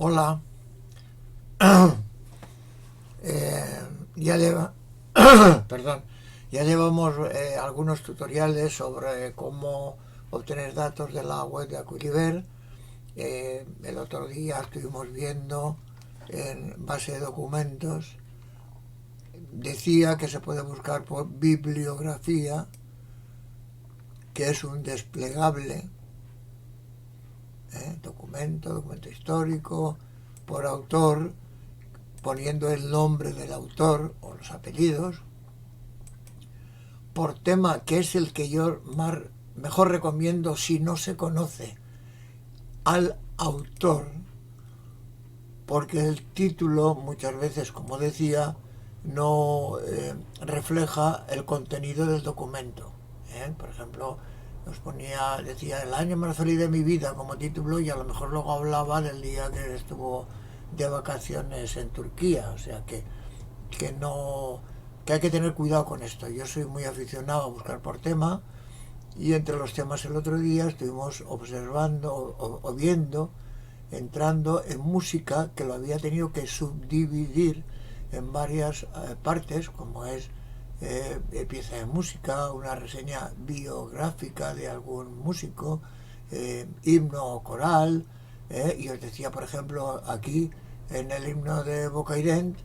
Hola, eh, ya lleva, perdón, ya llevamos algunos tutoriales sobre cómo obtener datos de la web de Acuiver. El otro día estuvimos viendo en base de documentos, decía que se puede buscar por bibliografía, que es un desplegable, documento histórico, por autor, poniendo el nombre del autor o los apellidos, por tema, que es el que yo mejor recomiendo si no se conoce al autor, porque el título muchas veces, como decía, no refleja el contenido del documento. Por ejemplo, decía el año más feliz de mi vida como título, y a lo mejor luego hablaba del día que estuvo de vacaciones en Turquía. O sea que no, que hay que tener cuidado con esto. Yo soy muy aficionado a buscar por tema, y entre los temas el otro día estuvimos observando o viendo, entrando en música, que lo había tenido que subdividir en varias partes, como es pieza de música, una reseña biográfica de algún músico, himno coral, y os decía, por ejemplo, aquí en el himno de Bocairent,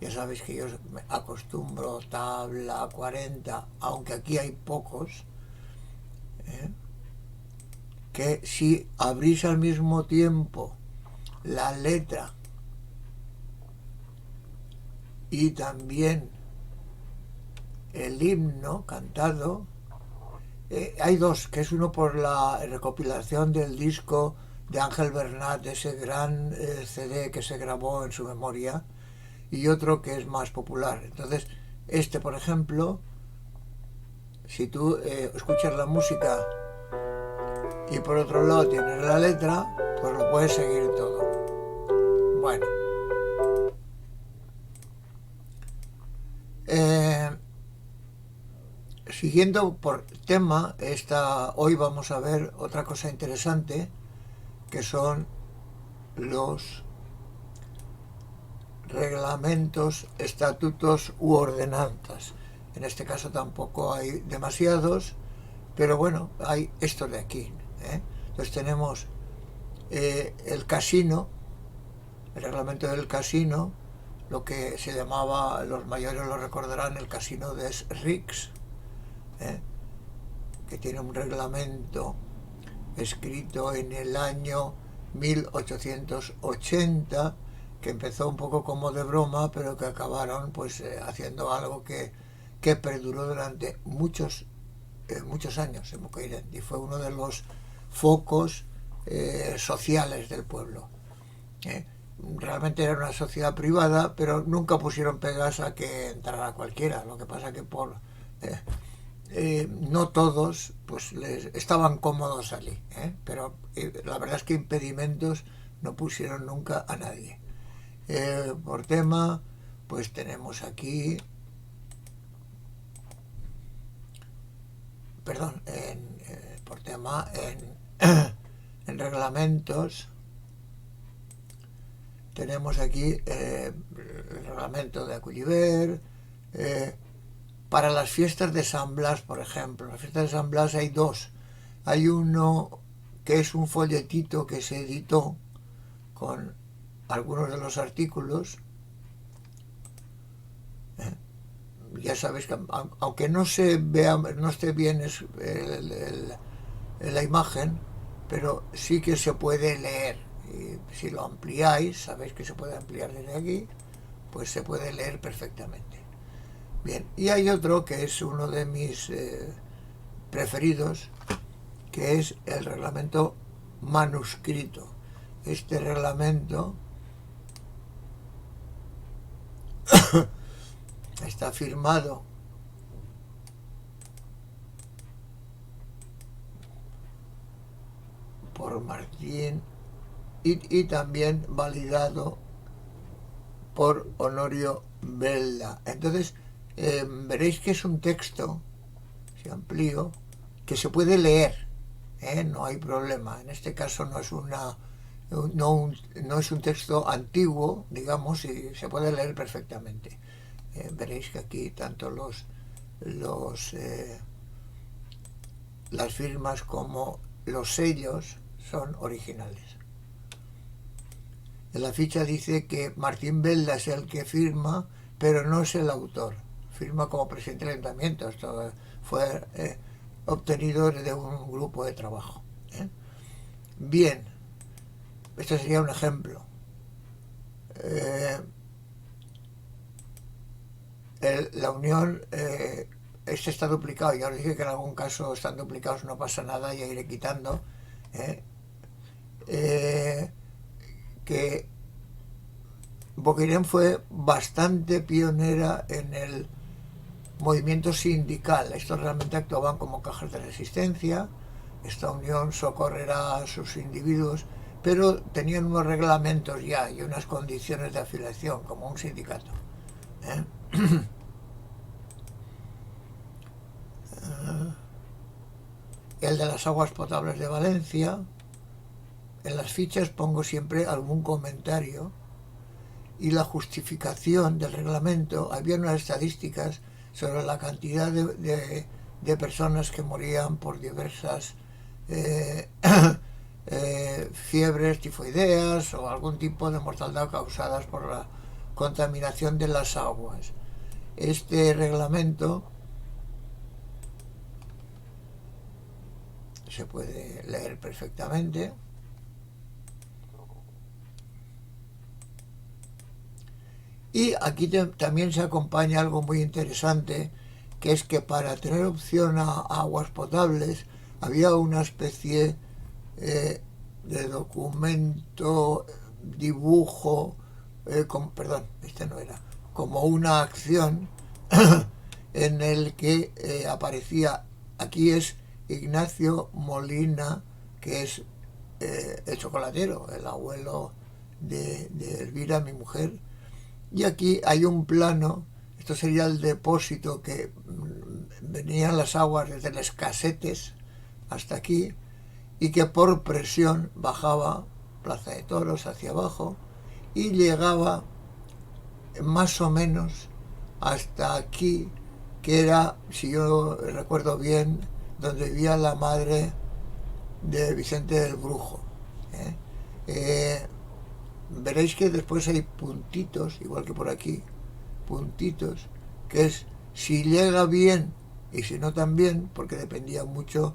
ya sabéis que yo me acostumbro tabla 40, aunque aquí hay pocos, ¿eh? Que si abrís al mismo tiempo la letra y también el himno cantado, hay dos, que es uno por la recopilación del disco de Ángel Bernat, ese gran CD que se grabó en su memoria, y otro que es más popular. Entonces, este, por ejemplo, si tú escuchas la música y por otro lado tienes la letra, pues lo puedes seguir todo. Bueno, eh, siguiendo por tema, hoy vamos a ver otra cosa interesante, que son los reglamentos, estatutos u ordenanzas. En este caso tampoco hay demasiados, pero bueno, hay esto de aquí. Entonces tenemos el casino, el reglamento del casino, lo que se llamaba, los mayores lo recordarán, el casino de Rix, ¿eh? Que tiene un reglamento escrito en el año 1880, que empezó un poco como de broma, pero que acabaron pues haciendo algo que perduró durante muchos años en Bocairent, y fue uno de los focos sociales del pueblo. Realmente era una sociedad privada, pero nunca pusieron pegas a que entrara cualquiera. Lo que pasa que no todos pues les estaban cómodos allí, pero la verdad es que impedimentos no pusieron nunca a nadie. Por tema, pues tenemos aquí, perdón, por tema en reglamentos, tenemos aquí el reglamento de Acuiver. Para las fiestas de San Blas, por ejemplo, en las fiestas de San Blas hay dos. Hay uno que es un folletito que se editó con algunos de los artículos. Ya sabéis que aunque no se vea, no esté bien la imagen, pero sí que se puede leer. Y si lo ampliáis, sabéis que se puede ampliar desde aquí, pues se puede leer perfectamente. Bien, y hay otro que es uno de mis preferidos, que es el reglamento manuscrito. Este reglamento está firmado por Martín y también validado por Honorio Velda. Entonces, veréis que es un texto, si amplío, que se puede leer, no hay problema. En este caso no es una no es un texto antiguo, digamos, y se puede leer perfectamente. Veréis que aquí tanto los las firmas como los sellos son originales. En la ficha dice que Martín Belda es el que firma, pero no es el autor. Firma como presidente del ayuntamiento. Esto fue obtenido de un grupo de trabajo. Bien, este sería un ejemplo. La unión, este está duplicado. Ya os dije que en algún caso están duplicados, no pasa nada, ya iré quitando. Que Boquirén fue bastante pionera en el movimiento sindical. Estos realmente actuaban como cajas de resistencia. Esta unión socorrerá a sus individuos, pero tenían unos reglamentos ya y unas condiciones de afiliación como un sindicato. El de las aguas potables de Valencia. En las fichas pongo siempre algún comentario y la justificación del reglamento. Había unas estadísticas sobre la cantidad de personas que morían por diversas fiebres tifoideas o algún tipo de mortalidad causadas por la contaminación de las aguas. Este reglamento se puede leer perfectamente. Y aquí también se acompaña algo muy interesante, que es que para tener opción a aguas potables había una especie de documento, dibujo, perdón, este no era, como una acción en el que aparecía, aquí es Ignacio Molina, que es el chocolatero, el abuelo de Elvira, mi mujer. Y aquí hay un plano, esto sería el depósito que venían las aguas desde los casetes hasta aquí y que por presión bajaba Plaza de Toros hacia abajo y llegaba más o menos hasta aquí, que era, si yo recuerdo bien, donde vivía la madre de Vicente del Brujo. Veréis que después hay puntitos, igual que por aquí, puntitos, que es si llega bien y si no también, porque dependía mucho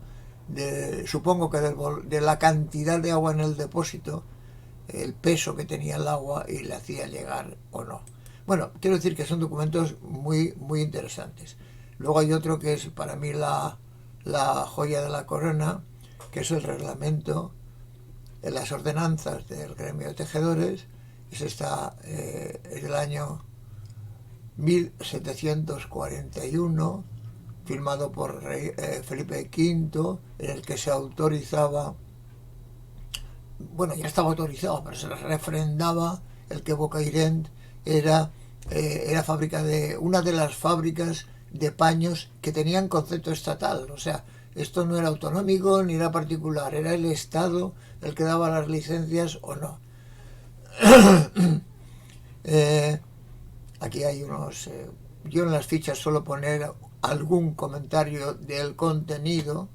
supongo que de la cantidad de agua en el depósito, el peso que tenía el agua y le hacía llegar o no. Bueno, quiero decir que son documentos muy, muy interesantes. Luego hay otro que es para mí la joya de la corona, que es el reglamento en las ordenanzas del gremio de tejedores. Es el año 1741, firmado por Felipe V, en el que se autorizaba, bueno, ya estaba autorizado, pero se refrendaba el que Bocairent era fábrica una de las fábricas de paños que tenían concepto estatal. O sea, esto no era autonómico ni era particular, era el Estado el que daba las licencias o no. Aquí hay unos... yo en las fichas suelo poner algún comentario del contenido,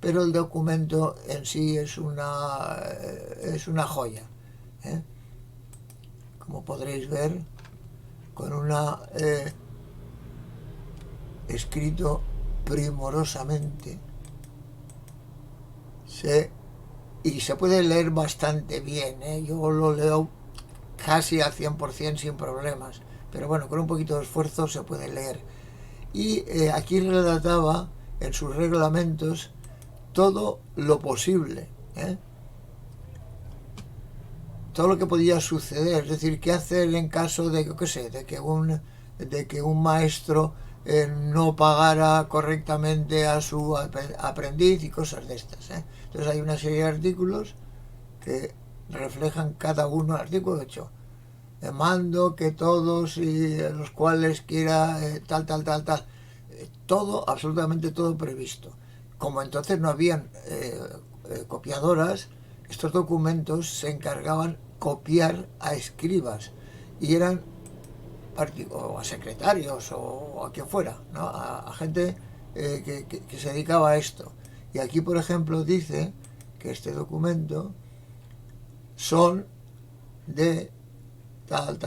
pero el documento en sí es una joya. Como podréis ver, con una escrito primorosamente, y se puede leer bastante bien. Yo lo leo casi al 100% sin problemas, pero bueno, con un poquito de esfuerzo se puede leer. Y aquí relataba en sus reglamentos todo lo posible, todo lo que podía suceder, es decir, qué hacer en caso de, yo qué sé, de que un maestro no pagara correctamente a su aprendiz y cosas de estas. Entonces hay una serie de artículos que reflejan cada uno. Artículo 8. Mando que todos y los cuales quiera tal. Todo, absolutamente todo previsto. Como entonces no habían copiadoras, estos documentos se encargaban copiar a escribas y eran o a secretarios o a quien fuera, ¿no? A gente que se dedicaba a esto. Y aquí, por ejemplo, dice que este documento son de tal,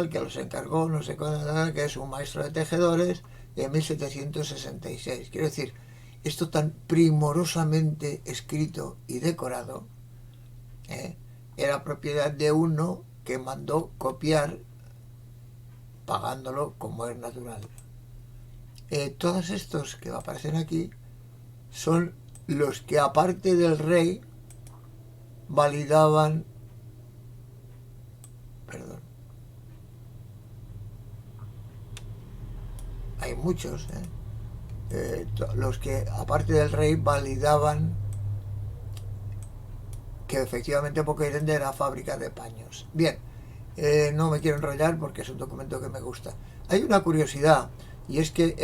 que los encargó, no sé cuál, que es un maestro de tejedores de 1766. Quiero decir, esto tan primorosamente escrito y decorado, ¿eh? Era propiedad de uno que mandó copiar pagándolo como es natural. Todos estos que aparecen aquí son los que, aparte del rey, validaban, perdón, hay muchos, los que, aparte del rey, validaban que efectivamente Bocairente era fábrica de paños. Bien, no me quiero enrollar porque es un documento que me gusta. Hay una curiosidad, y es que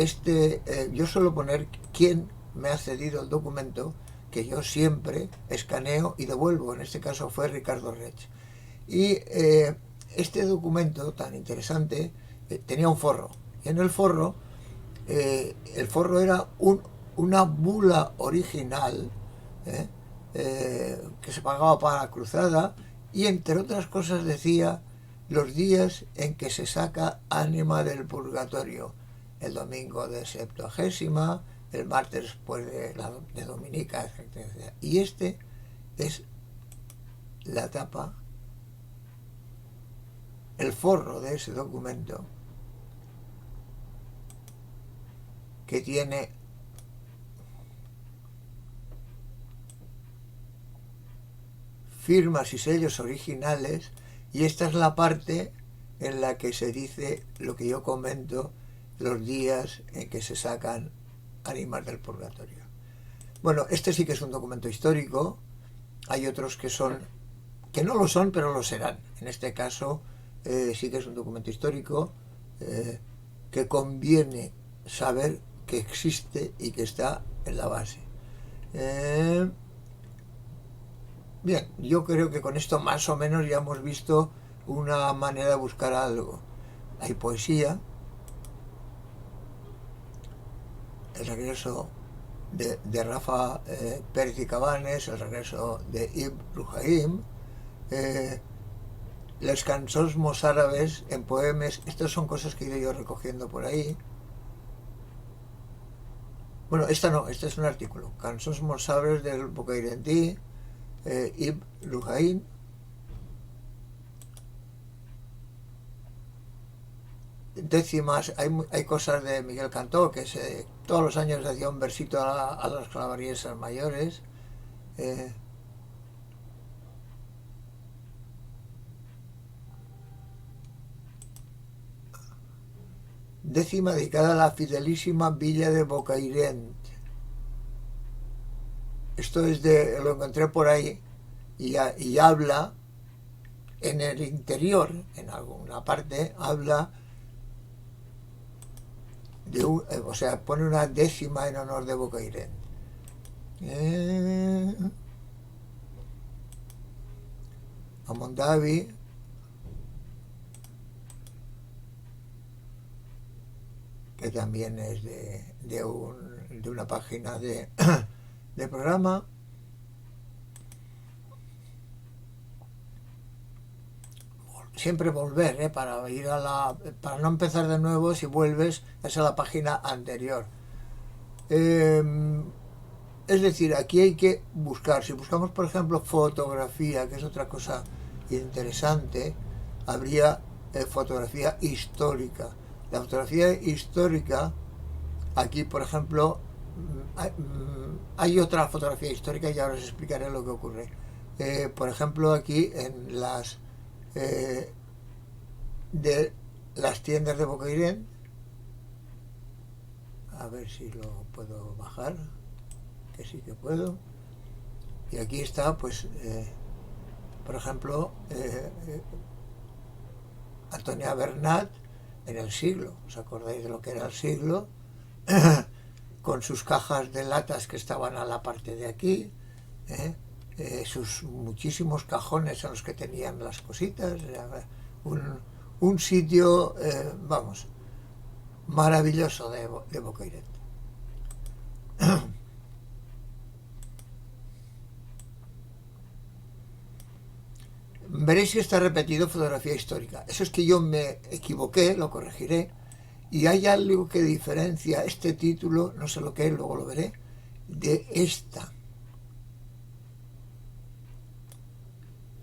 yo suelo poner quién me ha cedido el documento, que yo siempre escaneo y devuelvo. En este caso fue Ricardo Reig. Y este documento tan interesante tenía un forro. Y en el forro era una bula original, ¿eh? Que se pagaba para la cruzada, y entre otras cosas decía los días en que se saca ánima del purgatorio: el domingo de Septuagésima, el martes después de Dominica, etc. Y este es la tapa, el forro de ese documento, que tiene firmas y sellos originales, y esta es la parte en la que se dice lo que yo comento, los días en que se sacan ánimas del purgatorio. Bueno, este sí que es un documento histórico. Hay otros que no lo son, pero lo serán. En este caso sí que es un documento histórico que conviene saber que existe y que está en la base. Bien, yo creo que con esto más o menos ya hemos visto una manera de buscar algo. Hay poesía, el regreso de Rafa Pérez y Cabanes, el regreso de Ibn Ruhaim, los cançons mozárabes en poemas. Estas son cosas que he ido yo recogiendo por ahí. Bueno, esta no, este es un artículo. Cançons mozárabes del Bocairentí, Ibn Ruhaim. Décimas, hay cosas de Miguel Cantó, que todos los años hacía un versito a las clavariesas mayores. Décima dedicada a la fidelísima villa de Bocairent. Esto lo encontré por ahí, y habla en el interior, en alguna parte, habla o sea, pone una décima en honor de Bocairent. A Mondavi, que también es de una página de programa. Siempre volver, para ir para no empezar de nuevo. Si vuelves es a la página anterior. Es decir, aquí hay que buscar. Si buscamos, por ejemplo, fotografía, que es otra cosa interesante, habría fotografía histórica. La fotografía histórica, aquí, por ejemplo, hay otra fotografía histórica, y ahora os explicaré lo que ocurre. Por ejemplo, aquí en de las tiendas de Bocairent, a ver si lo puedo bajar, que sí que puedo. Y aquí está, pues, por ejemplo, Antonia Bernat en el siglo. ¿Os acordáis de lo que era el siglo? Con sus cajas de latas que estaban a la parte de aquí, sus muchísimos cajones en los que tenían las cositas, un sitio, vamos, maravilloso de Boqueiret. Veréis que está repetido fotografía histórica. Eso es que yo me equivoqué, lo corregiré, y hay algo que diferencia este título, no sé lo que es, luego lo veré, de esta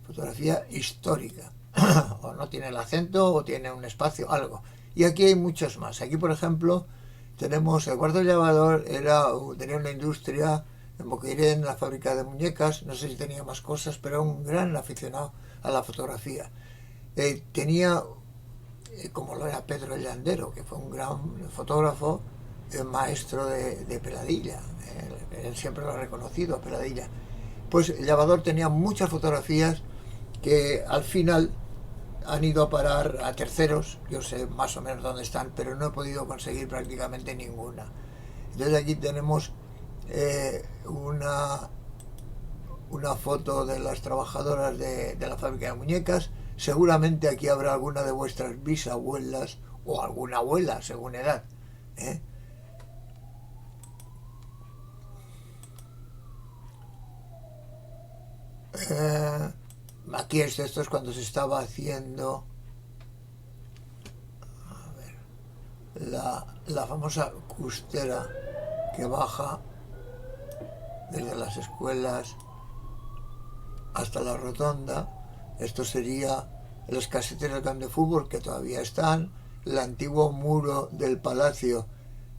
fotografía histórica. O no tiene el acento o tiene un espacio, algo. Y aquí hay muchos más. Aquí, por ejemplo, tenemos Eduardo Llavador, tenía una industria en Boqueirén, en la fábrica de muñecas, no sé si tenía más cosas, pero era un gran aficionado a la fotografía. Tenía, como lo era Pedro Llandero, que fue un gran fotógrafo, maestro de Peladilla. Él siempre lo ha reconocido, a Peladilla. Pues Llavador tenía muchas fotografías que al final han ido a parar a terceros. Yo sé más o menos dónde están, pero no he podido conseguir prácticamente ninguna. Entonces aquí tenemos una foto de las trabajadoras de la fábrica de muñecas. Seguramente aquí habrá alguna de vuestras bisabuelas o alguna abuela, según edad. ¿eh? Eh, Aquí esto es cuando se estaba haciendo la famosa costera que baja desde las escuelas hasta la rotonda. Esto sería los caseteros del campo de fútbol, que todavía están, el antiguo muro del palacio,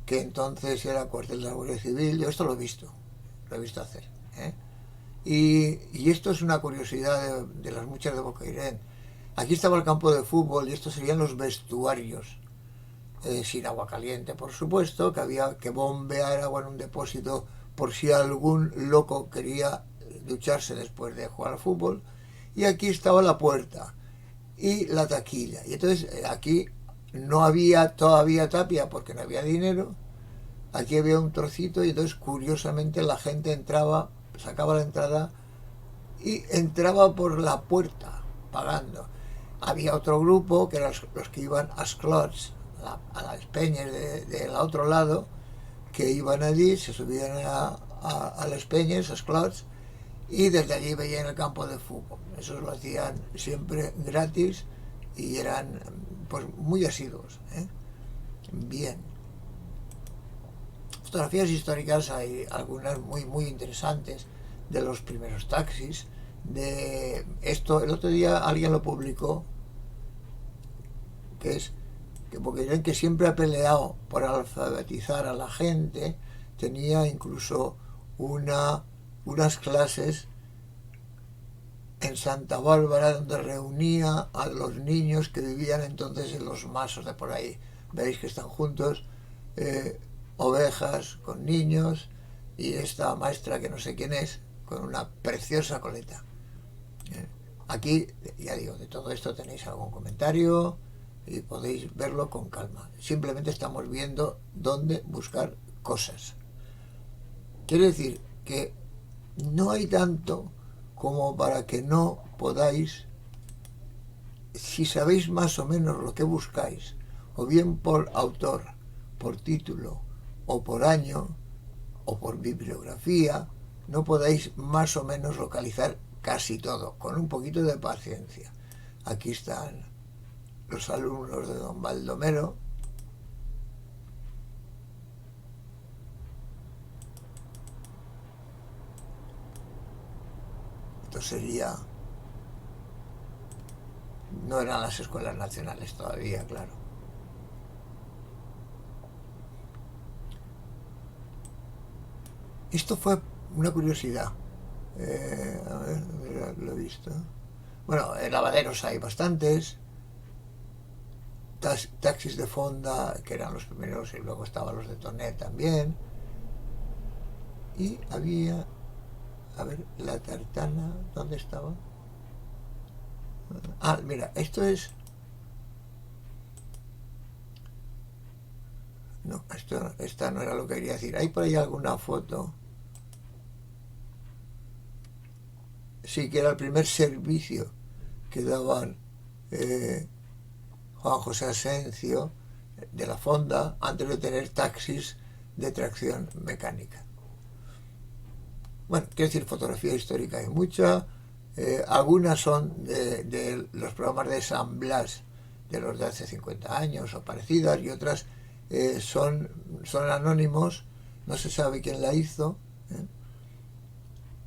que entonces era cuartel de la Guardia Civil. Yo esto lo he visto hacer. ¿eh? Y esto es una curiosidad de las muchas de Boqueirén. Aquí estaba el campo de fútbol y estos serían los vestuarios, sin agua caliente, por supuesto, que había que bombear agua en un depósito por si algún loco quería ducharse después de jugar al fútbol. Y aquí estaba la puerta y la taquilla. Y entonces aquí no había todavía tapia porque no había dinero. Aquí había un trocito y entonces curiosamente la gente entraba, sacaba la entrada y entraba por la puerta pagando. Había otro grupo que eran los que iban a Sclots, a las peñas del otro lado, que iban allí, se subían a las peñas, a Sclots, y desde allí veían el campo de fútbol. Eso lo hacían siempre gratis y eran pues muy asiduos. Bien. Fotografías históricas hay algunas muy interesantes de los primeros taxis. De esto, el otro día alguien lo publicó, que es que porque que siempre ha peleado por alfabetizar a la gente, tenía incluso unas clases en Santa Bárbara donde reunía a los niños que vivían entonces en los masos de por ahí. Veis que están juntos, ovejas con niños y esta maestra que no sé quién es, con una preciosa coleta. Aquí, ya digo, de todo esto tenéis algún comentario y podéis verlo con calma. Simplemente estamos viendo dónde buscar cosas. Quiere decir que no hay tanto como para que no podáis, si sabéis más o menos lo que buscáis, o bien por autor, por título, o por año, o por bibliografía, no podáis más o menos localizar casi todo, con un poquito de paciencia. Aquí están los alumnos de don Baldomero. Esto sería... No eran las escuelas nacionales todavía, claro. Esto fue una curiosidad. A ver, lo he visto. Bueno, en lavaderos hay bastantes. Taxis de fonda, que eran los primeros, y luego estaban los de Tonet también. Y había... A ver, la tartana, ¿dónde estaba? Ah, mira, esto es... No, esta no era lo que quería decir. ¿Hay por ahí alguna foto? sí que era el primer servicio que daban Juan José Asencio de la Fonda antes de tener taxis de tracción mecánica. Bueno, quiero decir, fotografía histórica hay mucha. Algunas son de los programas de San Blas de los de hace 50 años o parecidas, y otras son anónimos, no se sabe quién la hizo.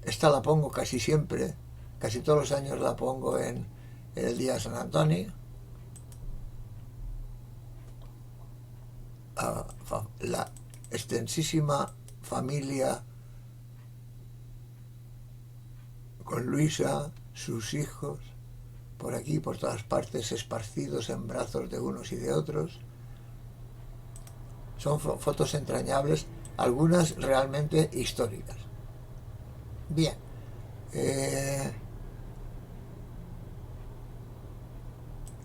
Esta la pongo casi siempre, casi todos los años la pongo en el día de San Antonio. La extensísima familia con Luisa, sus hijos, por aquí, por todas partes, esparcidos en brazos de unos y de otros. Son fotos entrañables, algunas realmente históricas. Bien.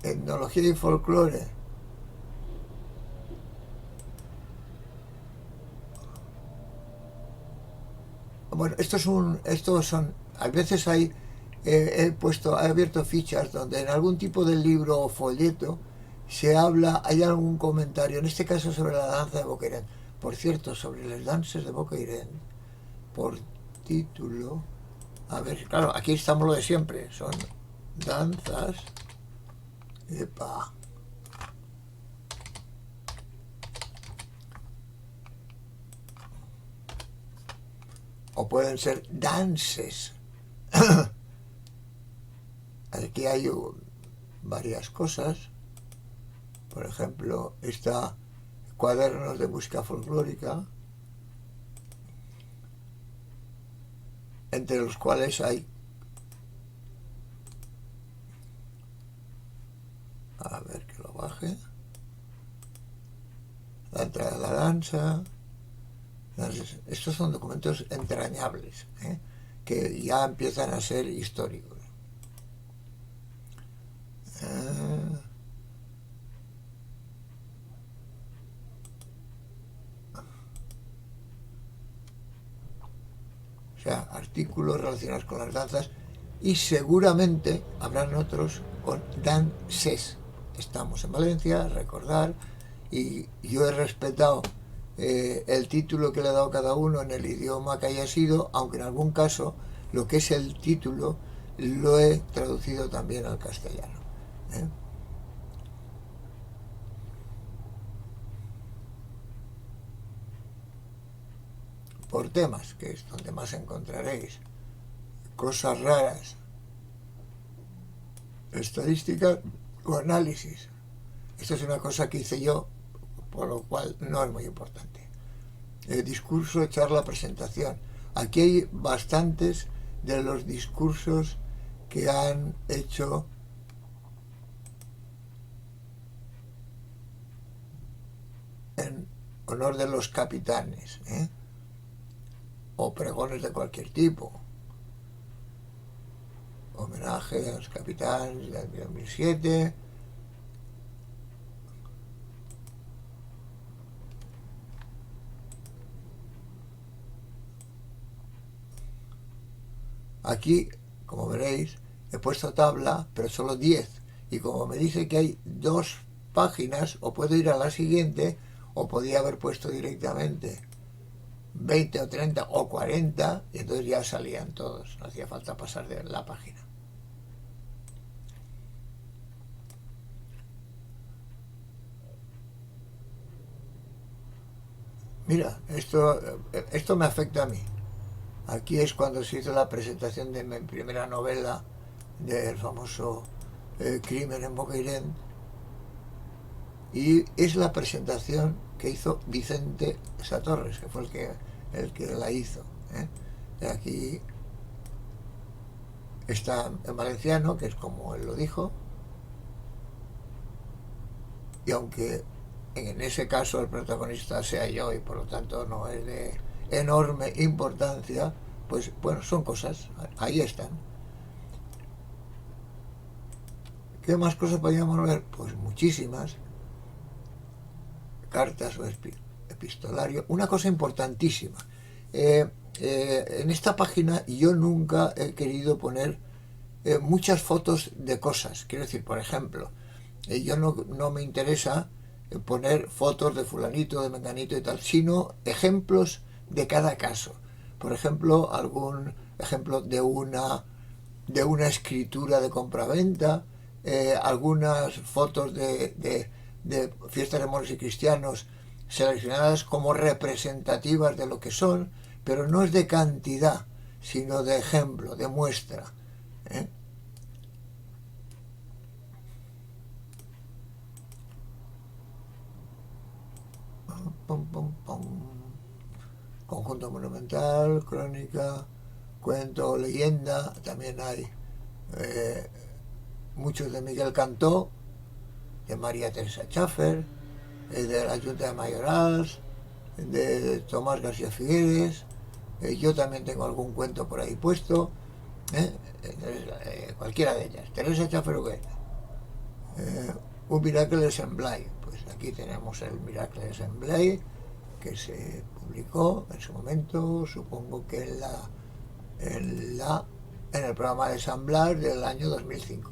Etnología y folclore. Bueno, estos son, a veces he abierto fichas donde en algún tipo de libro o folleto hay algún comentario, en este caso sobre la danza de Bocairent. Por cierto, sobre las danzas de Bocairent, por título, a ver, claro, aquí estamos lo de siempre, son danzas, o pueden ser dances. Aquí hay varias cosas. Por ejemplo, está cuadernos de música folclórica, entre los cuales hay, a ver que lo baje, la entrada de la danza. Entonces, estos son documentos entrañables, que ya empiezan a ser históricos. O sea, artículos relacionados con las danzas, y seguramente habrán otros con danses. Estamos en Valencia, recordar, y yo he respetado el título que le ha dado cada uno en el idioma que haya sido, aunque en algún caso lo que es el título lo he traducido también al castellano. Por temas, que es donde más encontraréis cosas raras, estadística o análisis. Esto es una cosa que hice yo, por lo cual no es muy importante. Discurso, charla, presentación. Aquí hay bastantes de los discursos que han hecho en honor de los capitanes, o pregones de cualquier tipo. Homenaje a los capitanes del 2007. Aquí, como veréis, he puesto tabla, pero solo 10. Y como me dice que hay 2 páginas, o puedo ir a la siguiente, o podía haber puesto directamente 20 o 30 o 40, y entonces ya salían todos. No hacía falta pasar de la página. Mira, esto me afecta a mí. Aquí es cuando se hizo la presentación de mi primera novela, del famoso Crimen en Bocairent, y es la presentación que hizo Vicente Satorres, que fue el que la hizo. Aquí está en valenciano, que es como él lo dijo, y aunque en ese caso el protagonista sea yo y por lo tanto no es de enorme importancia, pues bueno, son cosas, ahí están. ¿Qué más cosas podríamos ver? Pues muchísimas. Cartas o epistolario. Una cosa importantísima, en esta página yo nunca he querido poner muchas fotos de cosas. Quiero decir, por ejemplo, yo no me interesa poner fotos de fulanito, de menganito y tal, sino ejemplos de cada caso. Por ejemplo, algún ejemplo de una escritura de compraventa, algunas fotos de fiestas de moros y cristianos seleccionadas como representativas de lo que son, pero no es de cantidad, sino de ejemplo, de muestra. ¿eh? Pum, pum, pum. Conjunto monumental, crónica, cuento, leyenda, también hay eh, muchos de Miguel Cantó, de María Teresa Schaffer, de la Junta de Mayorals, de Tomás García Figueres. Yo también tengo algún cuento por ahí puesto, ¿eh? Cualquiera de ellas. Teresa Schaffer o qué. Un Miracle Assembly. Pues aquí tenemos el Miracle Assembly que se publicó en su momento, supongo que en el programa de San Blas del año 2005.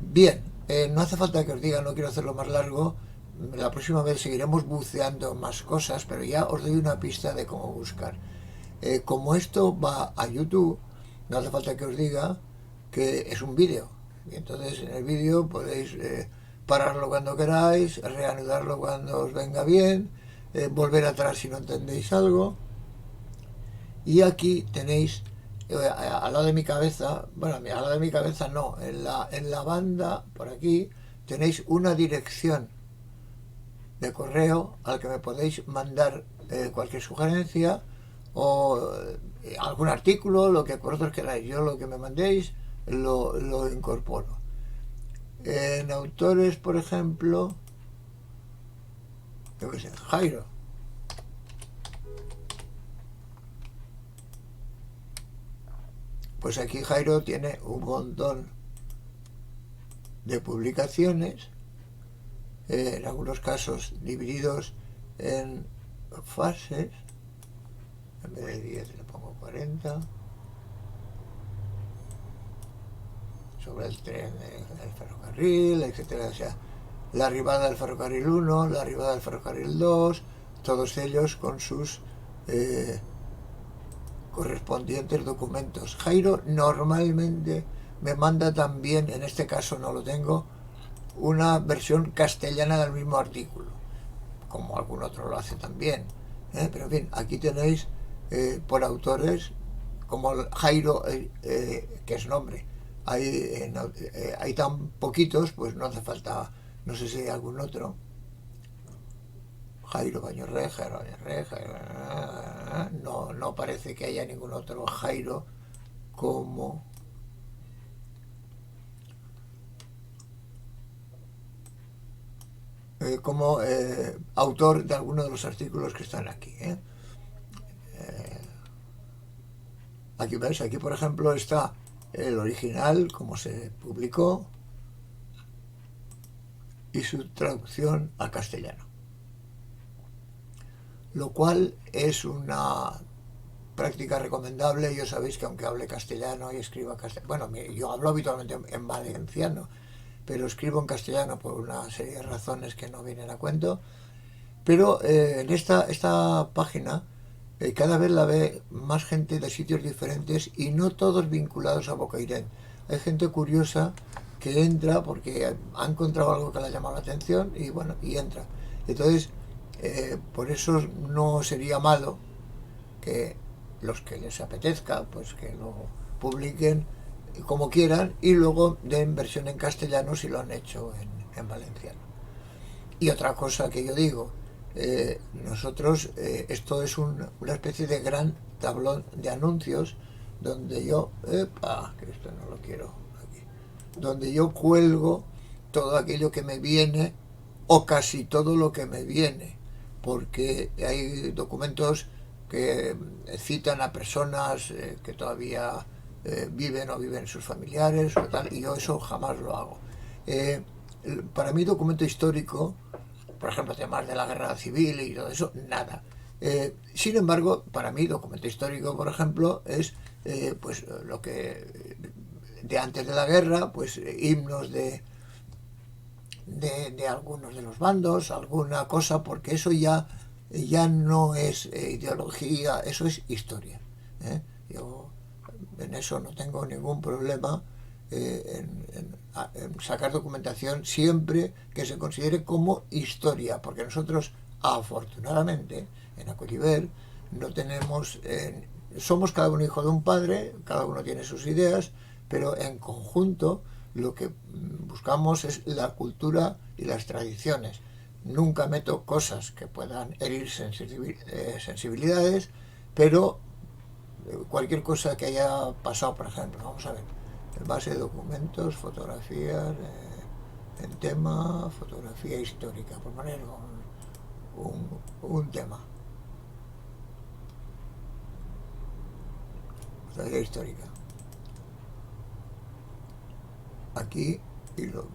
Bien, no hace falta que os diga, no quiero hacerlo más largo. La próxima vez seguiremos buceando más cosas, pero ya os doy una pista de cómo buscar. Como esto va a YouTube, no hace falta que os diga que es un vídeo. Y entonces en el vídeo podéis pararlo cuando queráis, reanudarlo cuando os venga bien, volver atrás si no entendéis algo. Y aquí tenéis, al lado de mi cabeza, bueno, al lado de mi cabeza no, en la banda, por aquí, tenéis una dirección de correo al que me podéis mandar cualquier sugerencia o algún artículo, lo que vosotros queráis. Yo lo que me mandéis lo incorporo. En autores, por ejemplo, yo qué sé, Jairo. Pues aquí Jairo tiene un montón de publicaciones, en algunos casos divididos en fases. En vez de 10 le pongo 40. Sobre el tren del ferrocarril, etcétera. O sea, la arribada del ferrocarril 1, la arribada del ferrocarril 2, todos ellos con sus correspondientes documentos. Jairo normalmente me manda también, en este caso no lo tengo, una versión castellana del mismo artículo, como algún otro lo hace también. Pero en fin, aquí tenéis por autores, como Jairo, que es nombre. Hay tan poquitos, pues no hace falta, no sé si hay algún otro. Jairo Bañorre, no parece que haya ningún otro Jairo como autor de alguno de los artículos que están aquí. Aquí veis, aquí por ejemplo está el original, como se publicó, y su traducción al castellano. Lo cual es una práctica recomendable. Yo sabéis que aunque hable castellano y escriba castellano, bueno, yo hablo habitualmente en valenciano, pero escribo en castellano por una serie de razones que no vienen a cuento. Pero en esta página cada vez la ve más gente de sitios diferentes y no todos vinculados a Bocairent. Hay gente curiosa que entra porque ha encontrado algo que le ha llamado la atención y bueno, y entra. Entonces, por eso no sería malo que los que les apetezca, pues que lo publiquen como quieran y luego den versión en castellano si lo han hecho en valenciano. Y otra cosa que yo digo, nosotros, esto es una especie de gran tablón de anuncios donde yo, que esto no lo quiero aquí, donde yo cuelgo todo aquello que me viene o casi todo lo que me viene, porque hay documentos que citan a personas que todavía viven o viven sus familiares o tal, y yo eso jamás lo hago. Para mí documento histórico, por ejemplo, temas de la guerra civil y todo eso, nada. Sin embargo, para mí, documento histórico, por ejemplo, es pues lo que de antes de la guerra, pues himnos de algunos de los bandos, alguna cosa, porque eso ya no es ideología, eso es historia. ¿eh? Yo en eso no tengo ningún problema en sacar documentación siempre que se considere como historia, porque nosotros, afortunadamente, en Acolliver no tenemos, somos cada uno hijo de un padre, cada uno tiene sus ideas, pero en conjunto lo que buscamos es la cultura y las tradiciones. Nunca meto cosas que puedan herir sensibilidades, pero cualquier cosa que haya pasado, por ejemplo, vamos a ver, en base de documentos, fotografías, en tema, fotografía histórica, por poner un tema, fotografía histórica. Aquí, y lo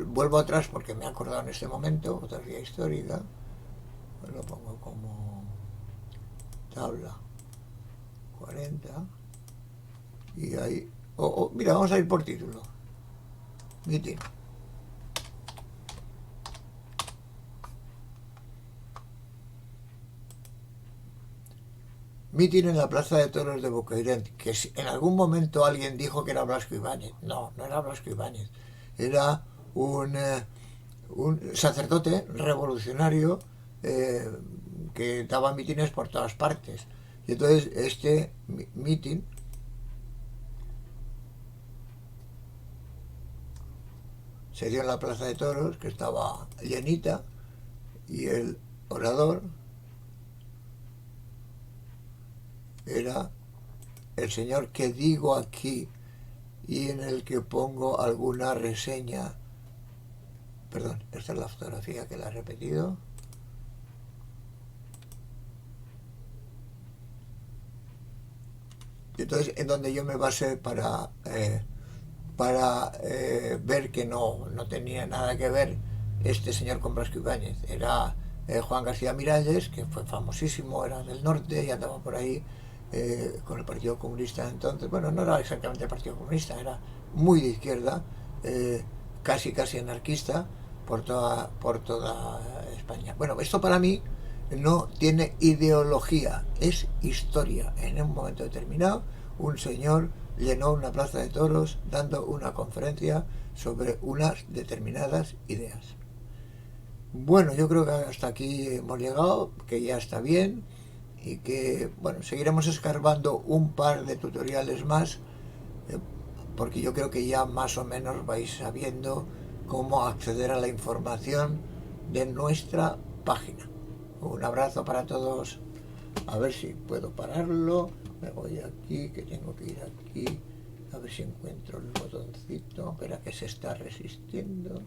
vuelvo atrás porque me he acordado en este momento, fotografía histórica, lo pongo como tabla 40 y ahí, mira, vamos a ir por título, mitin. Mitin en la Plaza de Toros de Bocairent, que en algún momento alguien dijo que era Blasco Ibáñez. No, no era Blasco Ibáñez. Era un sacerdote revolucionario que daba mítines por todas partes. Y entonces este mitin se dio en la Plaza de Toros, que estaba llenita, y el orador era el señor que digo aquí y en el que pongo alguna reseña. Perdón, esta es la fotografía que la he repetido. Y entonces, en donde yo me basé para ver que no tenía nada que ver este señor con Blasco Ibáñez. Era Juan García Miralles, que fue famosísimo, era del norte y andaba por ahí con el Partido Comunista entonces. Bueno, no era exactamente el Partido Comunista, era muy de izquierda, casi anarquista por toda España. Bueno, esto para mí no tiene ideología, es historia. En un momento determinado, un señor llenó una plaza de toros dando una conferencia sobre unas determinadas ideas. Bueno, yo creo que hasta aquí hemos llegado, que ya está bien y que, bueno, seguiremos escarbando un par de tutoriales más, eh, porque yo creo que ya más o menos vais sabiendo cómo acceder a la información de nuestra página. Un abrazo para todos. A ver si puedo pararlo. Me voy aquí, que tengo que ir aquí. A ver si encuentro el botoncito. Espera, que se está resistiendo.